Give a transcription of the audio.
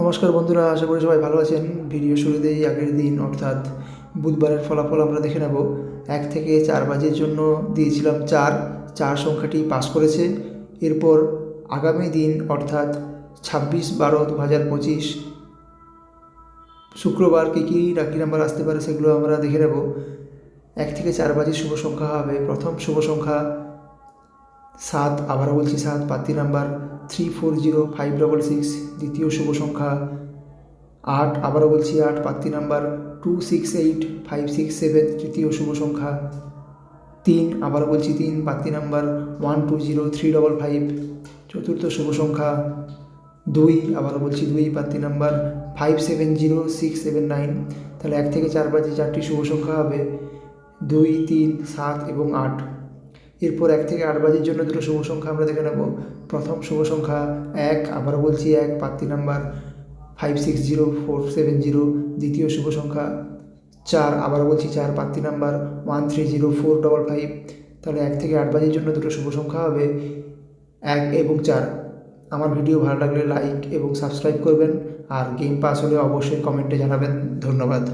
নমস্কার বন্ধুরা, আশা করি সবাই ভালো আছেন। ভিডিও শুরুতেই আগের দিন অর্থাৎ বুধবারের ফলাফল আমরা দেখে নেব। 1 থেকে 4 বাজের জন্য দিয়েছিলাম 4 সংখ্যাটি পাস করেছে। এরপর আগামী দিন অর্থাৎ 26/12/2025 শুক্রবার কী কী লাকি নাম্বার আসতে পারে সেগুলো আমরা দেখে নেব। 1 থেকে 4 বাজে শুভ সংখ্যা হবে, প্রথম শুভ সংখ্যা 7, আবারও বলছি 7, প্রার্থী নাম্বার 340566। দ্বিতীয় শুভ সংখ্যা 8, আবারও বলছি 8, প্রার্থী নাম্বার 268567। তৃতীয় শুভ সংখ্যা 3, আবারও বলছি 3, প্রার্থী নাম্বার 120355। চতুর্থ শুভ সংখ্যা 2, আবারও বলছি 2, প্রার্থী নাম্বার 570679। তাহলে 1 থেকে 4 বাজে 4টি শুভ সংখ্যা হবে 2, 3, 7 এবং 8। এরপর 1 থেকে 8 বাজের জন্য দুটো শুভ সংখ্যা আমরা দেখে নেব। প্রথম শুভ সংখ্যা 1, আবারও বলছি 1, প্রার্থী নাম্বার 560470। দ্বিতীয় শুভ সংখ্যা 4, আবারও বলছি 4, প্রার্থী নাম্বার 130455। তাহলে 1 থেকে 8 বাজের জন্য দুটো শুভ সংখ্যা হবে 1 এবং 4। আমার ভিডিও ভালো লাগলে লাইক এবং সাবস্ক্রাইব করবেন, আর গেম পাস হলে অবশ্যই কমেন্টে জানাবেন। ধন্যবাদ।